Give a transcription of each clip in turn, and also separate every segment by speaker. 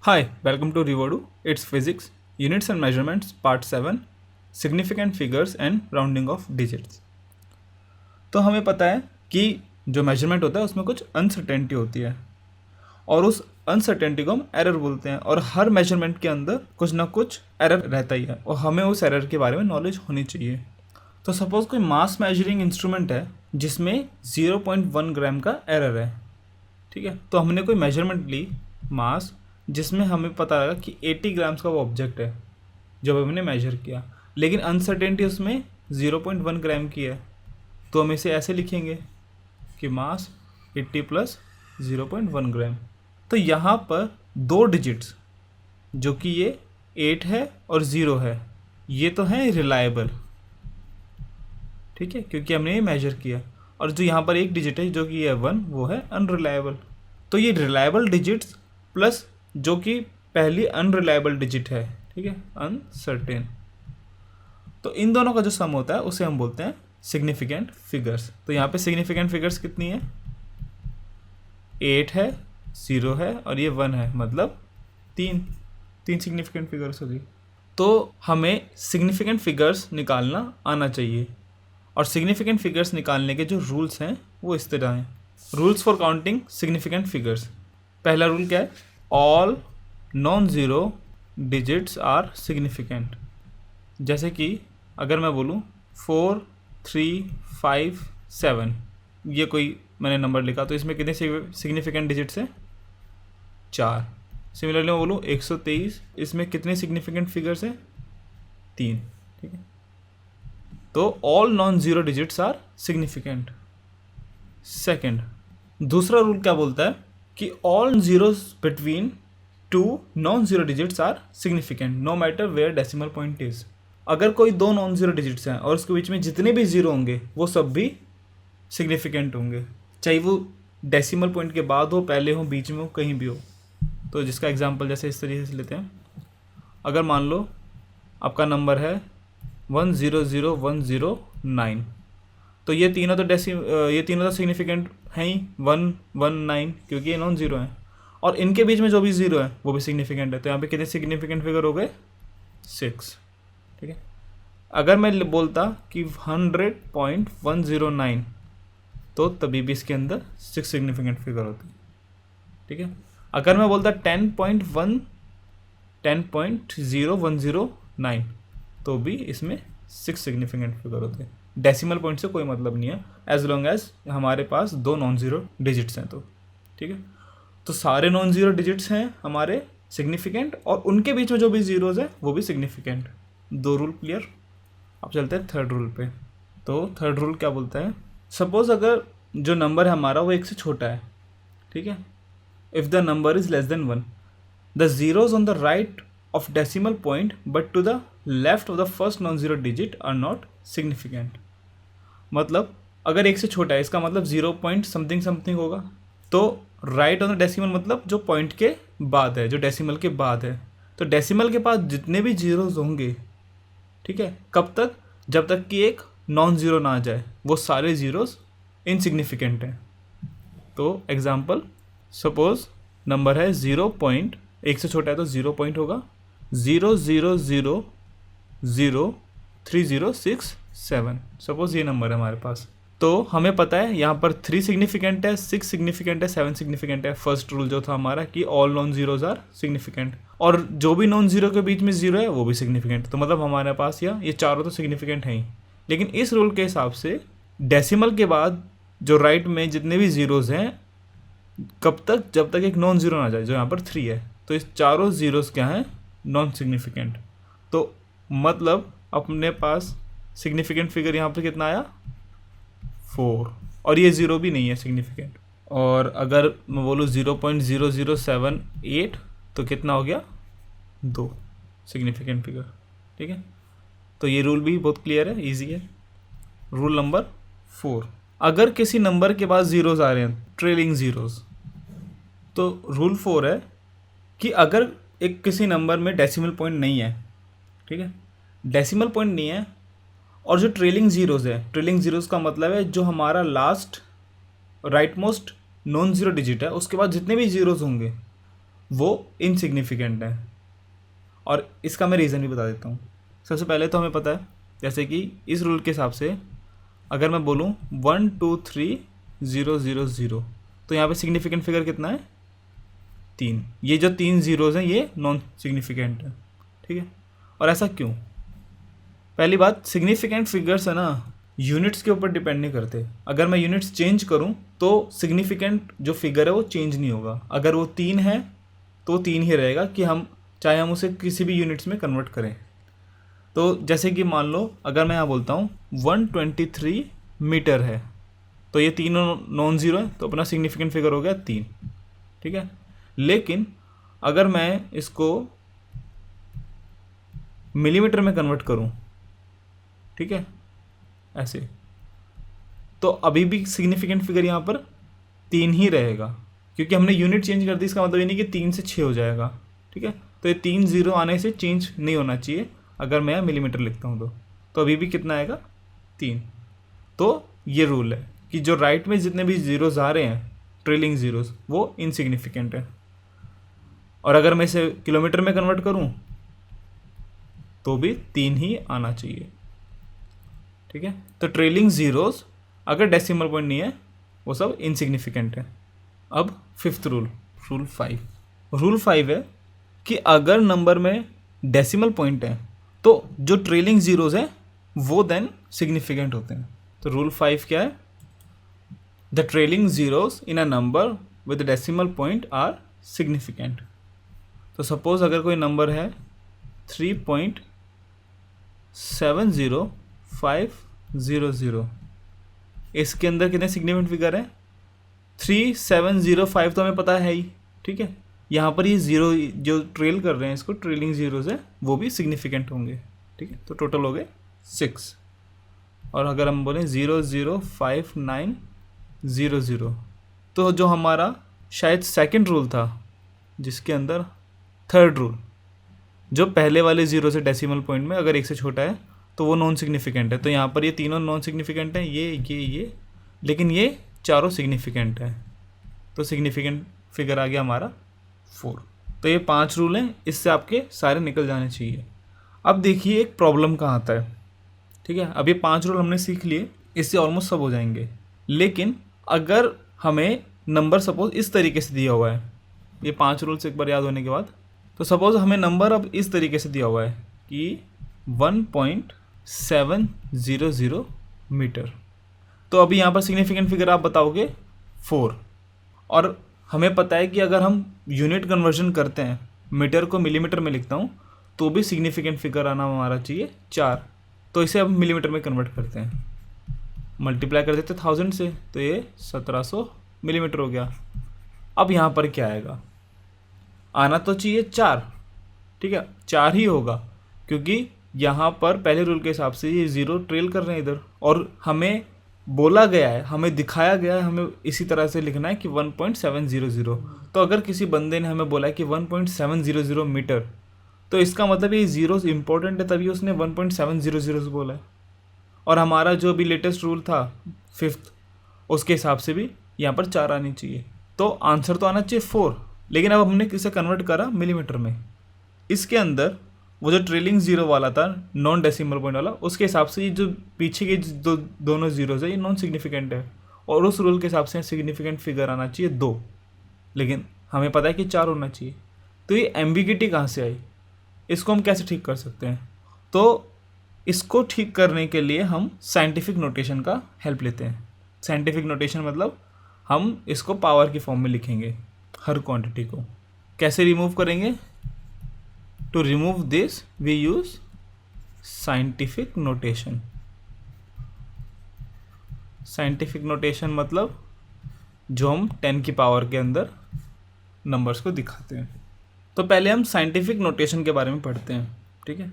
Speaker 1: Hi, welcome to Rivodu. It's Physics, Units and Measurements, Part 7, Significant Figures and Rounding of Digits. तो हमें पता है कि जो मेजरमेंट होता है उसमें कुछ अनसर्टेनिटी होती है और उस अनसर्टेनिटी को हम एरर बोलते हैं और हर मेजरमेंट के अंदर कुछ ना कुछ एरर रहता ही है और हमें उस एरर के बारे में नॉलेज होनी चाहिए। तो सपोज़ कोई मास मेजरिंग इंस्ट्रूमेंट है जिसमें 0.1 ग्राम का एरर है, ठीक है। तो हमने कोई मेजरमेंट ली मास जिसमें हमें पता लगा कि 80 ग्राम्स का वो ऑब्जेक्ट है जब हमने मेजर किया, लेकिन अनसर्टेनिटी उसमें 0.1 ग्राम की है। तो हम इसे ऐसे लिखेंगे कि मास 80 प्लस 0.1 ग्राम। तो यहाँ पर दो डिजिट्स जो कि ये 8 है और 0 है, ये तो है रिलायबल, ठीक है, क्योंकि हमने ये मेजर किया। और जो यहाँ पर एक डिजिट है जो कि ये 1, वो है अनरिलायबल। तो ये रिलायबल डिजिट्स प्लस जो कि पहली अनरिलायबल डिजिट है, ठीक है, अनसर्टेन, तो इन दोनों का जो सम होता है उसे हम बोलते हैं सिग्निफिकेंट फिगर्स। तो यहाँ पे सिग्निफिकेंट फिगर्स कितनी है? 8 है, 0 है और ये 1 है, मतलब तीन सिग्निफिकेंट फिगर्स होगी। तो हमें सिग्निफिकेंट फिगर्स निकालना आना चाहिए और सिग्निफिकेंट फिगर्स निकालने के जो रूल्स हैं वो इस तरह हैं। Rules for counting significant figures. पहला रूल क्या है? All non zero digits are significant. जैसे कि अगर मैं बोलूँ 4, 3, 5, 7, ये कोई मैंने नंबर लिखा, तो इसमें कितने सिग्निफिकेंट डिजिट्स हैं? 4। सिमिलरली मैं बोलूँ 123, इसमें कितने सिग्निफिकेंट फिगर्स हैं? 3, ठीक है। तो all non zero digits are significant. Second, दूसरा रूल क्या बोलता है कि all zeros between two non zero digits are significant no matter where decimal point is. अगर कोई दो नॉन ज़ीरो डिजिट्स हैं और उसके बीच में जितने भी ज़ीरो होंगे वो सब भी सिग्निफिकेंट होंगे, चाहे वो डेसिमल पॉइंट के बाद हो, पहले हो, बीच में हो, कहीं भी हो। तो जिसका एग्जांपल जैसे इस तरीके से लेते हैं, अगर मान लो आपका नंबर है 100109, तो ये तीनों तो सिग्निफिकेंट हैं ही, 1, 1, 9, क्योंकि ये नॉन ज़ीरो हैं और इनके बीच में जो भी ज़ीरो है वो भी सिग्निफिकेंट है। तो यहाँ पे कितने सिग्निफिकेंट फिगर हो गए? 6, ठीक है। अगर मैं बोलता कि 100.109, तो तभी भी इसके अंदर 6 सिग्निफिकेंट फिगर होती, ठीक है। अगर मैं बोलता 10.0109, तो भी इसमें 6 सिग्निफिकेंट फिगर होते हैं। डेसिमल पॉइंट से कोई मतलब नहीं है, एज लॉन्ग एज हमारे पास दो नॉन ज़ीरो डिजिट्स हैं, तो ठीक है। तो सारे नॉन ज़ीरो डिजिट्स हैं हमारे सिग्निफिकेंट और उनके बीच में जो भी ज़ीरोज़ हैं वो भी सिग्निफिकेंट। दो रूल क्लियर। अब चलते हैं थर्ड रूल पे। तो थर्ड रूल क्या बोलता है? सपोज़ अगर जो नंबर है हमारा वो 1 से छोटा है, ठीक है, if the number is less than 1, the zeros on the right of decimal point but to the left of the first non-zero digit are not significant। मतलब अगर 1 से छोटा है इसका मतलब 0 पॉइंट समथिंग समथिंग होगा। तो राइट ऑन द डेसिमल मतलब जो पॉइंट के बाद है, जो डेसिमल के बाद है। तो डेसिमल के बाद जितने भी जीरोज होंगे, ठीक है, कब तक? जब तक कि एक नॉन ज़ीरो ना आ जाए, वो सारे ज़ीरोज इनसिग्निफिकेंट हैं। तो एग्जांपल, सपोज नंबर है 0 पॉइंट, 1 से छोटा है तो 0 पॉइंट होगा 0.000306 सपोज ये नंबर है हमारे पास। तो हमें पता है यहाँ पर 3 सिग्निफिकेंट है, 6 सिग्निफिकेंट है, 7 सिग्निफिकेंट है। फर्स्ट रूल जो था हमारा कि all non zeros are significant, और जो भी नॉन जीरो के बीच में जीरो है वो भी सिग्निफिकेंट। तो मतलब हमारे पास ये चारों तो सिग्निफिकेंट हैं ही। लेकिन इस रूल के हिसाब से डेसिमल के बाद जो राइट में जितने भी जीरोज हैं, कब तक? जब तक एक नॉन जीरो ना जाए, जो यहाँ पर 3 है। तो इस चारों जीरोज क्या हैं? Non significant. तो मतलब अपने पास सिग्निफिकेंट फिगर यहाँ पर कितना आया? 4, और ये 0 भी नहीं है सिग्निफिकेंट। और अगर मैं बोलूँ 0.0078, तो कितना हो गया? 2 सिग्निफिकेंट फिगर, ठीक है। तो ये रूल भी बहुत क्लियर है, इजी है। रूल नंबर 4, अगर किसी नंबर के बाद ज़ीरोज़ आ रहे हैं, ट्रेलिंग ज़ीरोज़, तो रूल 4 है कि अगर एक किसी नंबर में डेसिमल पॉइंट नहीं है, ठीक है, डेसिमल पॉइंट नहीं है, और जो ट्रेलिंग ज़ीरोज़ है, ट्रेलिंग ज़ीरोज़ का मतलब है जो हमारा last right most non zero digit है उसके बाद जितने भी ज़ीरोज़ होंगे वो इनसिग्निफिकेंट है। और इसका मैं रीज़न भी बता देता हूँ। सबसे पहले तो हमें पता है, जैसे कि इस रूल के हिसाब से अगर मैं बोलूँ 1 2 3 0 0 0, तो यहाँ पे सिग्निफिकेंट फिगर कितना है? 3। ये जो 3 ज़ीरोज़ हैं ये नॉन सिग्निफिकेंट है, ठीक है। और ऐसा क्यों? पहली बात, सिग्निफिकेंट फिगर्स है ना, यूनिट्स के ऊपर डिपेंड नहीं करते। अगर मैं यूनिट्स चेंज करूं तो सिग्निफिकेंट जो फिगर है वो चेंज नहीं होगा। अगर वो 3 है तो 3 ही रहेगा, कि हम चाहे हम उसे किसी भी यूनिट्स में कन्वर्ट करें। तो जैसे कि मान लो अगर मैं यहाँ बोलता हूँ 123 मीटर है, तो ये तीनों नॉन ज़ीरो है, तो अपना सिग्निफिकेंट फिगर हो गया 3, ठीक है। लेकिन अगर मैं इसको मिलीमीटर में कन्वर्ट करूं, ठीक है, ऐसे, तो अभी भी सिग्निफिकेंट फिगर यहाँ पर 3 ही रहेगा, क्योंकि हमने यूनिट चेंज कर दी। इसका मतलब ये नहीं कि 3 से 6 हो जाएगा, ठीक है। तो ये 3 ज़ीरो आने से चेंज नहीं होना चाहिए। अगर मैं मिलीमीटर लिखता हूँ तो अभी भी कितना आएगा? 3। तो ये रूल है कि जो राइट में जितने भी ज़ीरोज़ आ रहे हैं, ट्रेलिंग ज़ीरोज़, वो इनसिग्निफिकेंट है। और अगर मैं इसे किलोमीटर में कन्वर्ट करूँ तो भी 3 ही आना चाहिए, ठीक है। तो ट्रेलिंग ज़ीरोज़ अगर डेसिमल पॉइंट नहीं है वो सब इनसिग्निफिकेंट है। अब फिफ्थ रूल, रूल 5 है कि अगर नंबर में डेसिमल पॉइंट है तो जो ट्रेलिंग ज़ीरोज़ हैं वो देन सिग्निफिकेंट होते हैं। तो रूल 5 क्या है? The trailing zeros in a number with decimal point are significant. तो सपोज़ अगर कोई नंबर है 3.70500, इसके अंदर कितने सिग्निफिकेंट फिगर है? 3705 तो हमें पता है ही, ठीक है। यहाँ पर ये ज़ीरो जो ट्रेल कर रहे हैं, इसको ट्रेलिंग ज़ीरोज़ है, वो भी सिग्निफिकेंट होंगे, ठीक है। तो टोटल हो गए 6। और अगर हम बोलें 0.05900, तो जो हमारा शायद सेकंड रूल था, जिसके अंदर थर्ड रूल, जो पहले वाले ज़ीरो से डेसिमल पॉइंट में अगर 1 से छोटा है तो वो नॉन सिग्निफिकेंट है। तो यहाँ पर ये तीनों नॉन सिग्निफिकेंट हैं, ये, लेकिन ये चारों सिग्निफिकेंट है। तो सिग्निफिकेंट फिगर आ गया हमारा 4। तो ये 5 रूल हैं, इससे आपके सारे निकल जाने चाहिए। अब देखिए एक प्रॉब्लम कहाँ आता है, ठीक है। अब ये 5 रूल हमने सीख लिए, इससे ऑलमोस्ट सब हो जाएंगे। लेकिन अगर हमें नंबर सपोज इस तरीके से दिया हुआ है, ये 5 रूल्स एक बार याद होने के बाद, तो सपोज़ हमें नंबर अब इस तरीके से दिया हुआ है कि 1.700 मीटर। तो अभी यहाँ पर सिग्निफिकेंट फिगर आप बताओगे 4। और हमें पता है कि अगर हम यूनिट कन्वर्जन करते हैं, मीटर को मिलीमीटर में लिखता हूँ, तो भी सिग्निफिकेंट फिगर आना हमारा चाहिए 4। तो इसे अब मिलीमीटर में कन्वर्ट करते हैं, मल्टीप्लाई कर देते 1000 से, तो ये 1700 मिलीमीटर हो गया। अब यहाँ पर क्या आएगा? आना तो चाहिए 4, ठीक है, 4 ही होगा, क्योंकि यहाँ पर पहले रूल के हिसाब से ये ज़ीरो ट्रेल कर रहे हैं इधर, और हमें बोला गया है, हमें दिखाया गया है, हमें इसी तरह से लिखना है कि 1.700। तो अगर किसी बंदे ने हमें बोला है कि 1.700 मीटर, तो इसका मतलब ये ज़ीरोस इंपॉर्टेंट है, तभी उसने 1.700 बोला है। और हमारा जो भी लेटेस्ट रूल था 5th, उसके हिसाब से भी यहाँ पर 4 आनी चाहिए। तो आंसर तो आना चाहिए 4, लेकिन अब हमने किसे कन्वर्ट करा? मिलीमीटर में। इसके अंदर वो जो ट्रेलिंग ज़ीरो वाला था, नॉन डेसिमल पॉइंट वाला, उसके हिसाब से ये जो पीछे के दोनों ज़ीरोज़ है ये नॉन सिग्निफिकेंट है, और उस रूल के हिसाब से सिग्निफिकेंट फिगर आना चाहिए 2, लेकिन हमें पता है कि 4 होना चाहिए। तो ये एम्बिगिटी कहाँ से आई? इसको हम कैसे ठीक कर सकते हैं? तो इसको ठीक करने के लिए हम साइंटिफिक नोटेशन का हेल्प लेते हैं। साइंटिफिक नोटेशन मतलब हम इसको पावर की फॉर्म में लिखेंगे हर क्वांटिटी को। कैसे रिमूव करेंगे? To remove this we use scientific notation. Scientific notation मतलब जो हम 10 की पावर के अंदर नंबर्स को दिखाते हैं। तो पहले हम साइंटिफिक नोटेशन के बारे में पढ़ते हैं, ठीक है।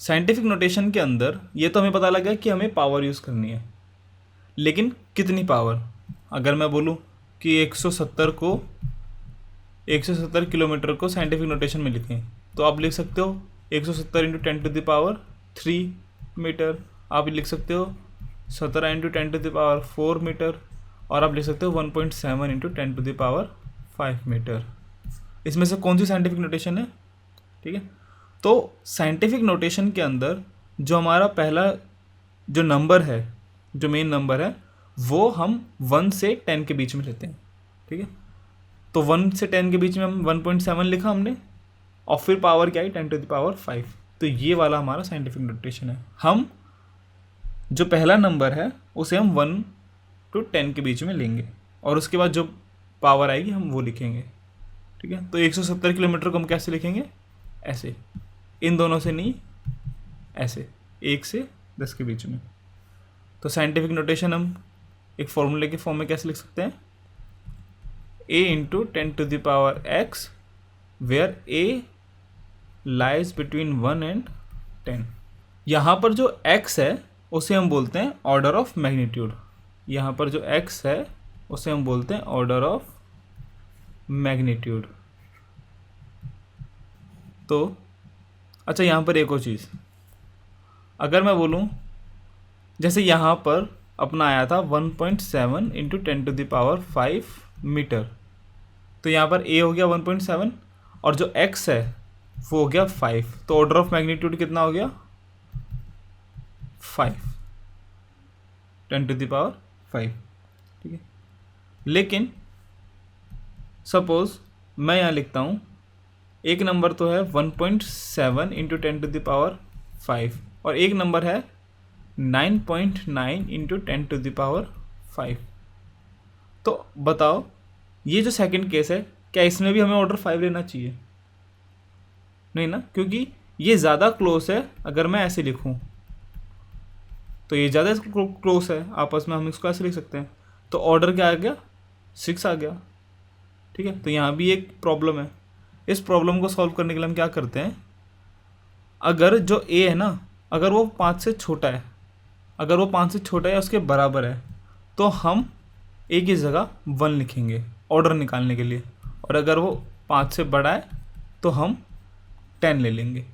Speaker 1: साइंटिफिक नोटेशन के अंदर ये तो हमें पता लगा कि हमें पावर यूज़ करनी है, लेकिन कितनी पावर? अगर मैं बोलूँ कि 170 किलोमीटर को साइंटिफिक नोटेशन में लिखें, तो आप लिख सकते हो 170 × 10⁻³ मीटर। आप लिख सकते हो 17 × 10⁻⁴ मीटर, और आप लिख सकते हो 1.7 × 10⁵ मीटर। इसमें से कौन सी साइंटिफिक नोटेशन है, ठीक है। तो साइंटिफिक नोटेशन के अंदर जो हमारा पहला जो नंबर है, जो मेन नंबर है, वो हम 1 से 10 के बीच में लेते हैं, ठीक है। तो 1 से 10 के बीच में हम 1.7 लिखा हमने, और फिर पावर क्या आई 10⁵। तो ये वाला हमारा साइंटिफिक नोटेशन है। हम जो पहला नंबर है उसे हम 1 to 10 के बीच में लेंगे, और उसके बाद जो पावर आएगी हम वो लिखेंगे, ठीक है। तो 170 किलोमीटर को हम कैसे लिखेंगे, ऐसे, इन दोनों से नहीं, ऐसे 1 से 10 के बीच में। तो साइंटिफिक नोटेशन हम एक फॉर्मूले के फॉर्म में कैसे लिख सकते हैं, a into 10⁻x, where a lies between 1 and 10। यहाँ पर जो x है उसे हम बोलते हैं ऑर्डर ऑफ मैग्नीट्यूड। यहाँ पर जो x है उसे हम बोलते हैं ऑर्डर ऑफ मैग्नीट्यूड। तो अच्छा, यहाँ पर एक और चीज़, अगर मैं बोलूँ जैसे यहाँ पर अपना आया था 1.7 इंटू 10⁵ मीटर, तो यहाँ पर a हो गया 1.7 और जो x है वो हो गया 5, तो ऑर्डर ऑफ मैग्नीट्यूड कितना हो गया 5, 10⁵, ठीक है। लेकिन सपोज मैं यहाँ लिखता हूँ, एक नंबर तो है 1.7 इंटू 10⁵ और एक नंबर है 9.9 इंटू 10⁵। तो बताओ ये जो सेकंड केस है, क्या इसमें भी हमें ऑर्डर 5 लेना चाहिए? नहीं ना, क्योंकि ये ज़्यादा क्लोज है। अगर मैं ऐसे लिखूं तो ये ज़्यादा क्लोज है आपस में, हम इसको ऐसे लिख सकते हैं। तो ऑर्डर क्या आ गया, 6 आ गया, ठीक है। तो यहाँ भी एक प्रॉब्लम है। इस प्रॉब्लम को सॉल्व करने के लिए हम क्या करते हैं, अगर जो ए है ना, अगर वो 5 से छोटा है, अगर वो 5 से छोटा है उसके बराबर है, तो हम ए की जगह 1 लिखेंगे ऑर्डर निकालने के लिए, और अगर वो 5 से बड़ा है तो हम 10 ले लेंगे,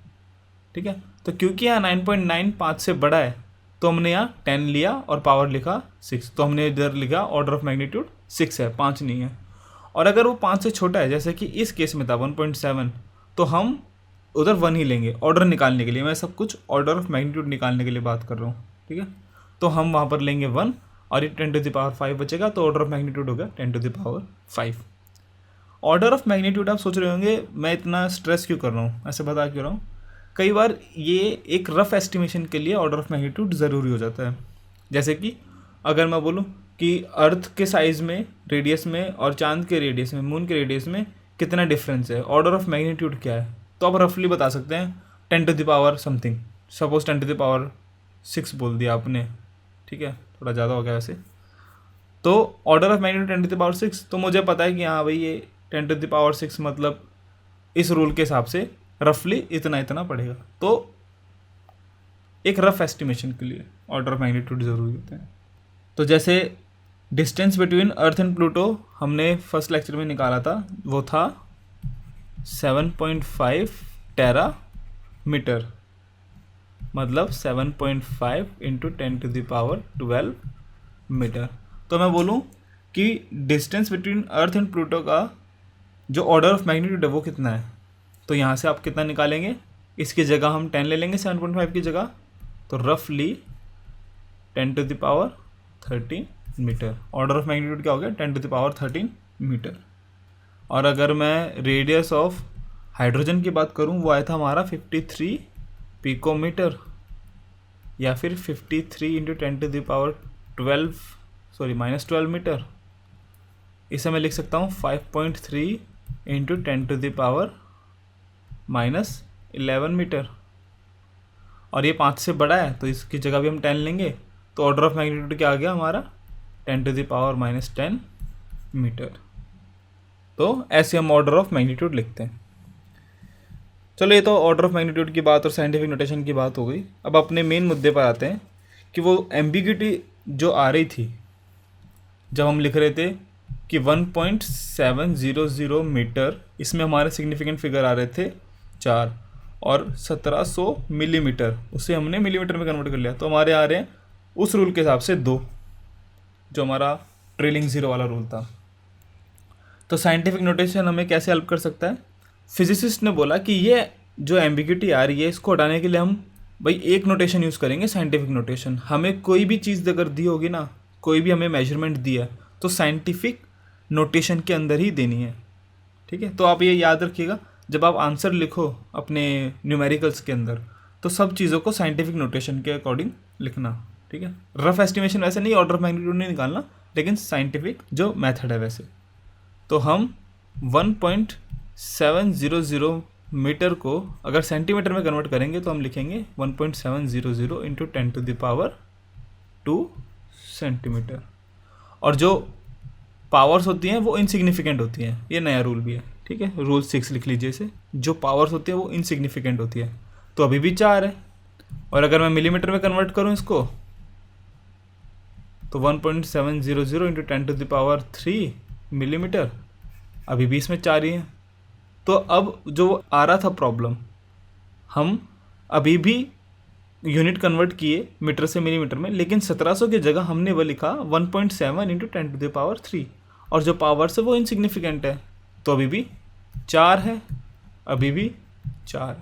Speaker 1: ठीक है। तो क्योंकि यहाँ 9.9 5 से बड़ा है तो हमने यहाँ 10 लिया और पावर लिखा 6, तो हमने इधर लिखा ऑर्डर ऑफ मैग्नीट्यूड 6 है, 5 नहीं है। और अगर वो 5 से छोटा है, जैसे कि इस केस में था 1.7, तो हम उधर 1 ही लेंगे ऑर्डर निकालने के लिए। मैं सब कुछ ऑर्डर ऑफ मैग्नीट्यूड निकालने के लिए बात कर रहा हूँ, ठीक है। तो हम वहाँ पर लेंगे 1 और ये 10⁵ बचेगा, तो ऑर्डर ऑफ मैग्नीट्यूड हो गया 10⁵। ऑर्डर ऑफ मैग्नीट्यूड आप सोच रहे होंगे मैं इतना स्ट्रेस क्यों कर रहा हूँ, ऐसे बता क्यों रहा हूँ। कई बार ये एक रफ एस्टिमेशन के लिए ऑर्डर ऑफ मैग्नीट्यूड ज़रूरी हो जाता है। जैसे कि अगर मैं बोलूँ कि अर्थ के साइज़ में, रेडियस में, और चांद के रेडियस में, मून के रेडियस में कितना डिफरेंस है, ऑर्डर ऑफ मैग्नीट्यूड क्या है, तो आप रफली बता सकते हैं 10 समथिंग। सपोज 10⁻6 बोल दिया आपने, ठीक है, थोड़ा ज़्यादा हो गया वैसे। तो ऑर्डर ऑफ मैग्नीट्यूड 10⁻6, तो मुझे पता है कि हाँ भाई ये 10⁻6 मतलब इस रूल के हिसाब से रफली इतना इतना पड़ेगा। तो एक रफ एस्टिमेशन के लिए ऑर्डर ऑफ मैग्नीट्यूड ज़रूरी होते हैं। तो जैसे distance between earth and Pluto हमने फर्स्ट लेक्चर में निकाला था, वो था 7.5 टेरा मीटर, मतलब 7.5 इंटू 10⁻12 मीटर। तो मैं बोलूँ कि distance between earth and Pluto का जो ऑर्डर ऑफ मैग्नीट्यूड है वो कितना है, तो यहाँ से आप कितना निकालेंगे, इसकी जगह हम 10 ले लेंगे 7.5 की जगह, तो रफली 10⁻13 मीटर। ऑर्डर ऑफ मैग्नीट्यूड क्या हो गया 10⁻13 मीटर। और अगर मैं रेडियस ऑफ हाइड्रोजन की बात करूँ, वो आया था हमारा 53 पिकोमीटर, या फिर 53 इंटू 10⁻12 मीटर। इसे मैं लिख सकता हूँ 5.3 इंटू 10⁻11 मीटर। और ये 5 से बड़ा है तो इसकी जगह भी हम 10 लेंगे, तो ऑर्डर ऑफ मैग्नीट्यूड क्या आ गया हमारा 10⁻10 मीटर। तो ऐसे हम ऑर्डर ऑफ मैग्नीट्यूड लिखते हैं। चलो, ये तो ऑर्डर ऑफ मैग्नीट्यूड की बात और साइंटिफिक नोटेशन की बात हो गई। अब अपने मेन मुद्दे पर आते हैं कि वो एम्बिग्यूटी जो आ रही थी जब हम लिख रहे थे कि 1.700 मीटर, इसमें हमारे सिग्निफिकेंट फिगर आ रहे थे 4, और 1700 मिलीमीटर, उसे हमने मिलीमीटर में कन्वर्ट कर लिया, तो हमारे आ रहे हैं उस रूल के हिसाब से 2, जो हमारा ट्रेलिंग ज़ीरो वाला रूल था। तो साइंटिफिक नोटेशन हमें कैसे हेल्प कर सकता है? फिजिसिस्ट ने बोला कि ये जो एम्बिग्यूटी आ रही है इसको हटाने के लिए हम भाई एक नोटेशन यूज़ करेंगे, साइंटिफिक नोटेशन। हमें कोई भी चीज़ अगर दी होगी ना, कोई भी हमें मेजरमेंट दिया तो साइंटिफिक नोटेशन के अंदर ही देनी है, ठीक है। तो आप ये याद रखिएगा, जब आप आंसर लिखो अपने न्यूमेरिकल्स के अंदर तो सब चीज़ों को साइंटिफिक नोटेशन के अकॉर्डिंग लिखना, ठीक है। रफ एस्टिमेशन वैसे नहीं, ऑर्डर ऑफ मैग्नीट्यूड नहीं निकालना, लेकिन साइंटिफिक जो मेथड है वैसे। तो हम 1.700 मीटर को अगर सेंटीमीटर में कन्वर्ट करेंगे तो हम लिखेंगे 1.700 इंटू 10⁻² सेंटीमीटर। और जो पावर्स होती हैं वो इनसिग्निफिकेंट होती हैं, ये नया रूल भी है, ठीक है। रूल 6 लिख लीजिए इसे, जो पावर्स होती है वो इनसिग्निफिकेंट होती है। तो अभी भी 4 है, और अगर मैं मिलीमीटर में कन्वर्ट करूँ इसको तो 1.700 इंटू 10⁻³ मिलीमीटर, अभी भी इसमें 4 ही हैं। तो अब जो आ रहा था प्रॉब्लम, हम अभी भी यूनिट कन्वर्ट किए मीटर से मिलीमीटर में, लेकिन 1700 की जगह हमने वो लिखा 1.7 इंटू 10⁻³ और जो पावर्स है वो इनसिग्निफिकेंट है, तो अभी भी 4 है, अभी भी 4 है,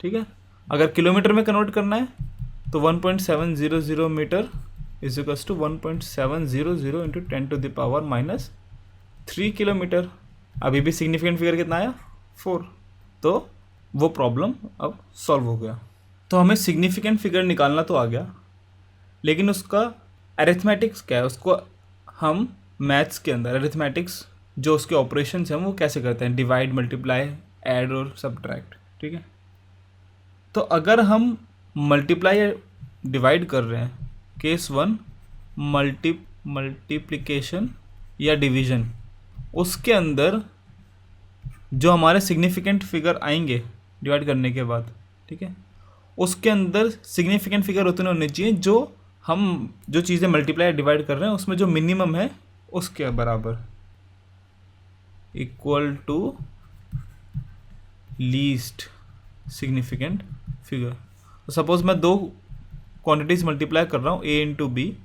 Speaker 1: ठीक है। अगर किलोमीटर में कन्वर्ट करना है तो 1.700 metre is equals to 1.700 into 10⁻³ kilometre. अभी भी सिग्निफिकेंट फिगर कितना आया? 4। तो वो प्रॉब्लम अब सॉल्व हो गया। तो हमें सिग्निफिकेंट फिगर निकालना तो आ गया, लेकिन उसका अरिथमेटिक्स क्या है, उसको हम मैथ्स के अंदर अरिथमेटिक्स जो उसके ऑपरेशंस हैं वो कैसे करते हैं, डिवाइड, मल्टीप्लाई, ऐड और सब्ट्रैक्ट, ठीक है। तो अगर हम मल्टीप्लाई या डिवाइड कर रहे हैं, केस 1 मल्टीप्लिकेशन या डिवीजन, उसके अंदर जो हमारे सिग्निफिकेंट फिगर आएंगे डिवाइड करने के बाद, ठीक है, उसके अंदर सिग्निफिकेंट फिगर उतने होने चाहिए जो हम जो चीज़ें मल्टीप्लाई या डिवाइड कर रहे हैं उसमें जो मिनिमम है उसके बराबर, equal to least significant figure. तो सपोज मैं 2 क्वांटिटीज़ मल्टीप्लाई कर रहा हूँ, A इंटू बी,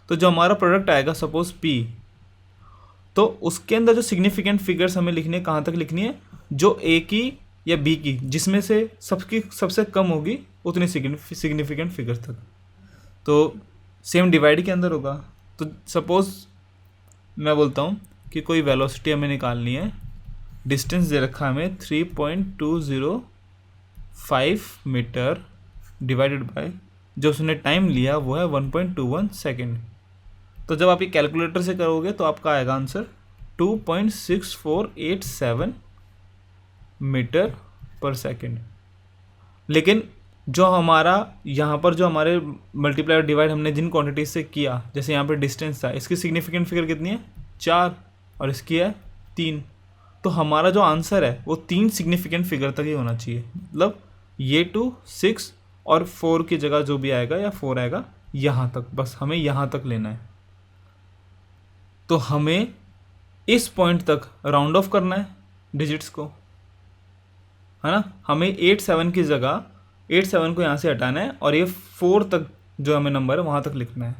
Speaker 1: तो जो हमारा प्रोडक्ट आएगा सपोज P, तो उसके अंदर जो सिग्निफिकेंट फिगर्स हमें लिखनी है, कहाँ तक लिखनी है, जो A की या B की जिसमें से सबसे कम होगी उतनी सिग्निफिकेंट फिगर तक। तो सेम डिवाइड के अंदर होगा। तो सपोज मैं बोलता हूँ कि कोई वेलोसिटी हमें निकालनी है, डिस्टेंस दे रखा है हमें 3.205 मीटर, डिवाइडेड बाय जो उसने टाइम लिया वो है 1.21 सेकेंड। तो जब आप ये कैलकुलेटर से करोगे तो आपका आएगा आंसर 2.6487 मीटर पर सेकेंड। लेकिन जो हमारा यहाँ पर जो हमारे मल्टीप्लाई और डिवाइड हमने जिन क्वांटिटीज से किया, जैसे यहाँ पर डिस्टेंस था, इसकी सिग्निफिकेंट फिगर कितनी है? 4, और इसकी है 3। तो हमारा जो आंसर है वो 3 सिग्निफिकेंट फिगर तक ही होना चाहिए, मतलब ये 2, 6 और 4 की जगह जो भी आएगा या 4 आएगा, यहाँ तक, बस हमें यहाँ तक लेना है। तो हमें इस पॉइंट तक राउंड ऑफ करना है डिजिट्स को, है ना। हमें 87 की जगह 87 को यहाँ से हटाना है और ये 4 तक जो हमें नंबर है वहाँ तक लिखना है।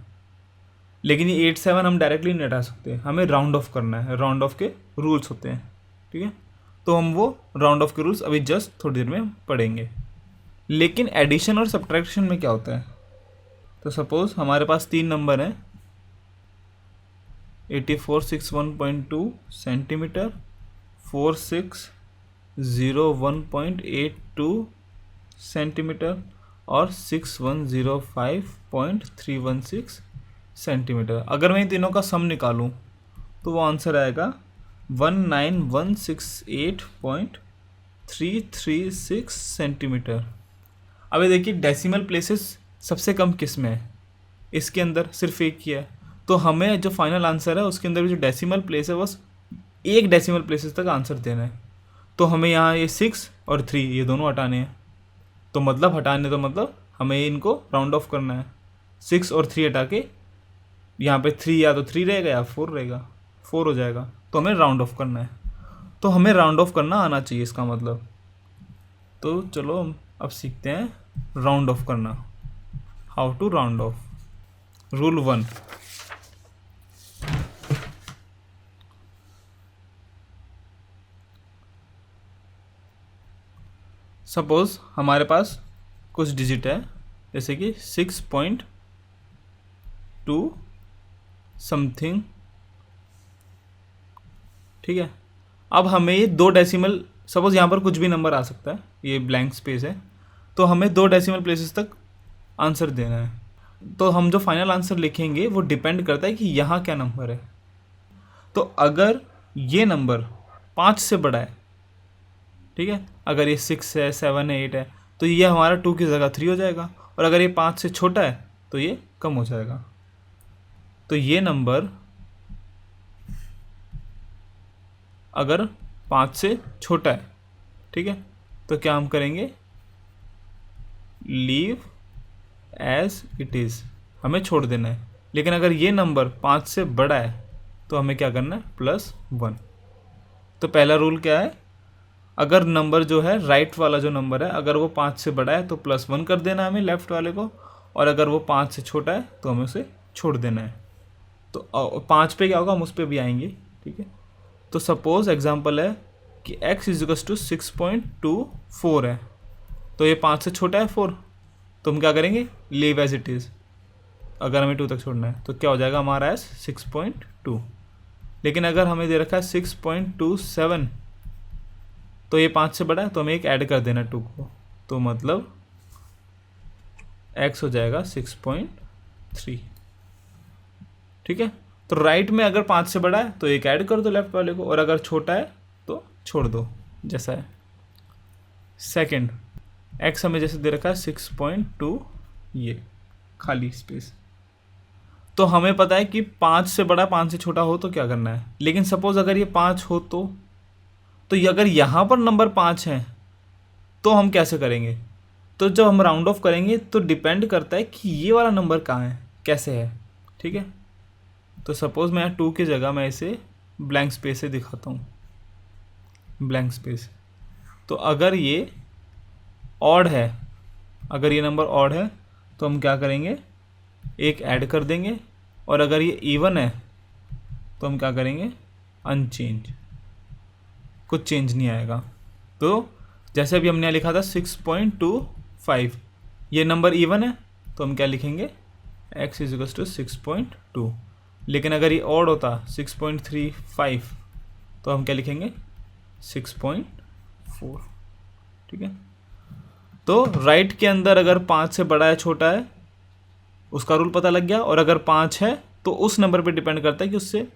Speaker 1: लेकिन ये 87 हम डायरेक्टली नहीं हटा सकते, हमें राउंड ऑफ करना है, राउंड ऑफ के रूल्स होते हैं, ठीक है। तो हम वो राउंड ऑफ के रूल्स अभी जस्ट थोड़ी देर में पढ़ेंगे। लेकिन एडिशन और सब्ट्रैक्शन में क्या होता है? तो सपोज हमारे पास 3 नंबर हैं, 8461.2 सेंटीमीटर, 4601.82 सेंटीमीटर और 6105.316 सेंटीमीटर। अगर मैं इन तीनों का सम निकालूं तो वो आंसर आएगा 19168.336 सेंटीमीटर। अब ये देखिए डेसिमल प्लेसेस सबसे कम किस में है? इसके अंदर सिर्फ एक ही है। तो हमें जो फाइनल आंसर है उसके अंदर भी जो डेसिमल प्लेस है बस एक डेसिमल प्लेसेस तक आंसर देना है। तो हमें यहाँ ये 6 और 3 ये दोनों हटाने हैं। तो मतलब हटाने, तो मतलब हमें इनको राउंड ऑफ करना है। 6 और 3 हटा के यहाँ पे 3 या तो 3 रहेगा या 4 रहेगा, 4 हो जाएगा। तो हमें राउंड ऑफ करना है। तो हमें राउंड ऑफ करना आना चाहिए इसका मतलब। तो चलो अब सीखते हैं राउंड ऑफ करना। How to round off. Rule 1, suppose हमारे पास कुछ डिजिट है, जैसे कि 6.2 समथिंग, ठीक है। अब हमें ये 2 डेसिमल, सपोज़ यहाँ पर कुछ भी नंबर आ सकता है, ये ब्लैंक स्पेस है, तो हमें 2 डेसिमल प्लेसेस तक आंसर देना है। तो हम जो फाइनल आंसर लिखेंगे वो डिपेंड करता है कि यहाँ क्या नंबर है। तो अगर ये नंबर 5 से बड़ा है, ठीक है, अगर ये 6 है, 7 है, 8 है, तो ये हमारा 2 की जगह 3 हो जाएगा, और अगर ये 5 से छोटा है तो ये कम हो जाएगा। तो ये नंबर अगर 5 से छोटा है, ठीक है, तो क्या हम करेंगे, लीव एज इट इज़, हमें छोड़ देना है। लेकिन अगर ये नंबर 5 से बड़ा है तो हमें क्या करना है, +1। तो पहला रूल क्या है, अगर नंबर जो है राइट वाला जो नंबर है, अगर वो 5 से बड़ा है तो +1 कर देना है हमें लेफ्ट वाले को, और अगर वो 5 से छोटा है तो हमें उसे छोड़ देना है। तो 5 पे क्या होगा, हम उस पर भी आएंगे, ठीक है। तो सपोज एग्जांपल है कि x = 6.24 है, तो ये 5 से छोटा है 4, तो हम क्या करेंगे, लीव एज इट इज़। अगर हमें 2 तक छोड़ना है तो क्या हो जाएगा हमारा एस 6.2। लेकिन अगर हमें दे रखा है 6.27, तो ये 5 से बड़ा है, तो हमें एक ऐड कर देना 2 को, तो मतलब x हो जाएगा 6.3, ठीक है। तो राइट में अगर 5 से बड़ा है तो एक ऐड कर दो लेफ्ट वाले को, और अगर छोटा है तो छोड़ दो, जैसा है। सेकंड, x हमें जैसे दे रखा है 6.2, ये खाली स्पेस। तो हमें पता है कि 5 से बड़ा 5 से छोटा हो तो क्या करना है। लेकिन सपोज अगर ये 5 हो तो ये अगर यहाँ पर नंबर 5 है तो हम कैसे करेंगे। तो जब हम राउंड ऑफ करेंगे तो डिपेंड करता है कि ये वाला नंबर कहाँ है, कैसे है, ठीक है। तो सपोज़ मैं 2 की जगह मैं इसे ब्लैंक स्पेस से दिखाता हूँ, ब्लैंक स्पेस। तो अगर ये ऑड है, अगर ये नंबर ऑड है तो हम क्या करेंगे, एक ऐड कर देंगे, और अगर ये इवन है तो हम क्या करेंगे, अनचेंज, कुछ चेंज नहीं आएगा। तो जैसे अभी हमने लिखा था 6.25, ये नंबर इवन है तो हम क्या लिखेंगे, x = 6.2। लेकिन अगर ये ऑड होता 6.35 तो हम क्या लिखेंगे, 6.4, ठीक है। तो राइट के अंदर अगर 5 से बड़ा है छोटा है उसका रूल पता लग गया, और अगर 5 है तो उस नंबर पे डिपेंड करता है कि उससे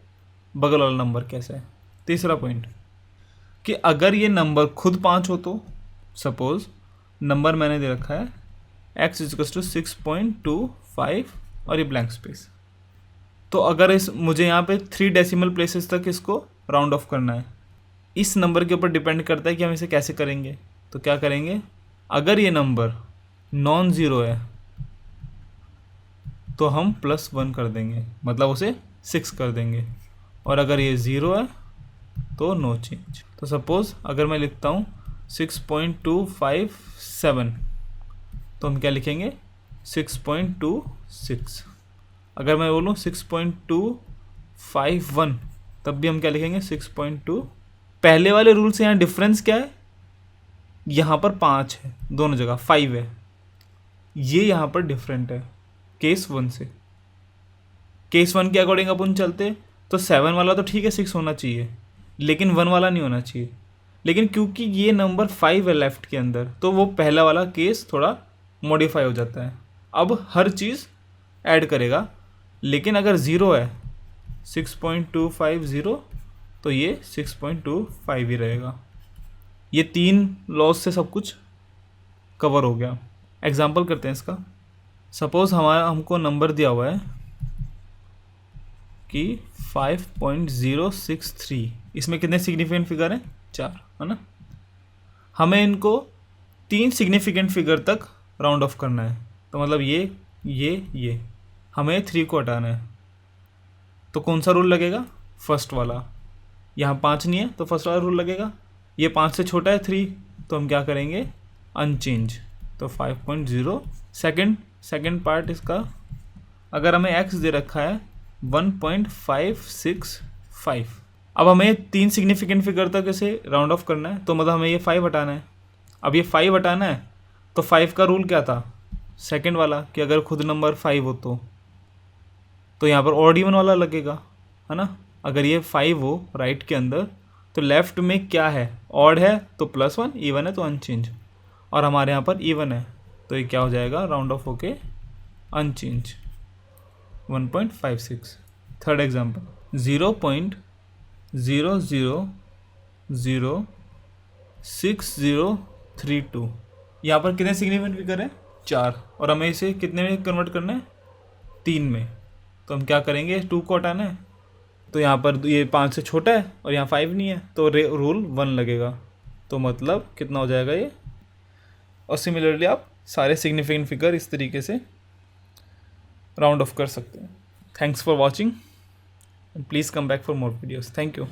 Speaker 1: बगल वाला नंबर कैसा है। तीसरा पॉइंट कि अगर ये नंबर खुद 5 हो तो सपोज नंबर मैंने दे रखा है x = 6.25 और ये ब्लैंक स्पेस। तो अगर इस मुझे यहाँ पे 3 डेसिमल प्लेसेस तक इसको राउंड ऑफ करना है, इस नंबर के ऊपर डिपेंड करता है कि हम इसे कैसे करेंगे। तो क्या करेंगे, अगर ये नंबर नॉन ज़ीरो है तो हम +1 कर देंगे, मतलब उसे 6 कर देंगे, और अगर ये 0 है तो नो चेंज। तो सपोज़ अगर मैं लिखता हूँ 6.257 तो हम क्या लिखेंगे, 6.26। अगर मैं बोलूँ 6.251 तब भी हम क्या लिखेंगे, 6.2। पहले वाले रूल से यहाँ डिफरेंस क्या है, यहाँ पर 5 है दोनों जगह, 5 है, ये यहाँ पर डिफरेंट है केस 1 से। केस 1 के अकॉर्डिंग अपन चलते तो 7 वाला तो ठीक है 6 होना चाहिए, लेकिन 1 वाला नहीं होना चाहिए। लेकिन क्योंकि ये नंबर 5 है लेफ्ट के अंदर, तो वो पहला वाला केस थोड़ा मॉडिफाई हो जाता है, अब हर चीज़ ऐड करेगा। लेकिन अगर 0 है 6.250 तो ये 6.25 ही रहेगा। ये 3 लॉज से सब कुछ कवर हो गया। एग्जाम्पल करते हैं इसका। सपोज़ हमको नंबर दिया हुआ है कि 5.063, इसमें कितने सिग्निफिकेंट फिगर हैं, 4 है ना। हमें इनको 3 सिग्निफिकेंट फिगर तक राउंड ऑफ करना है, तो मतलब ये हमें 3 को हटाना है। तो कौन सा रूल लगेगा, फर्स्ट वाला। यहाँ 5 नहीं है तो फर्स्ट वाला रूल लगेगा। ये 5 से छोटा है 3 तो हम क्या करेंगे, अनचेंज, तो 5.0। सेकंड पार्ट इसका, अगर हमें x दे रखा है 1.565, अब हमें 3 सिग्निफिकेंट फिगर तक इसे राउंड ऑफ करना है, तो मतलब हमें ये 5 हटाना है। अब ये 5 हटाना है तो 5 का रूल क्या था, सेकंड वाला, कि अगर खुद नंबर 5 हो तो यहाँ पर ऑड इवन वाला लगेगा, है ना। अगर ये 5 हो राइट के अंदर तो लेफ्ट में क्या है, ऑड है तो +1, इवन है तो अनचेंज, और हमारे यहाँ पर इवन है तो ये क्या हो जाएगा, राउंड ऑफ होके अनचेंज 1.56। थर्ड एग्जाम्पल 0.000632, यहाँ पर कितने सिग्निफिकेंट फिगर है, 4, और हमें इसे कितने में कन्वर्ट करना है, 3 में। तो हम क्या करेंगे, 2 को हटाना है तो यहाँ पर ये 5 से छोटा है और यहाँ 5 नहीं है तो रूल 1 लगेगा, तो मतलब कितना हो जाएगा ये। और सिमिलरली आप सारे सिग्निफिकेंट फिगर इस तरीके से राउंड ऑफ कर सकते हैं। Thanks for watching and please come back for more videos. Thank you.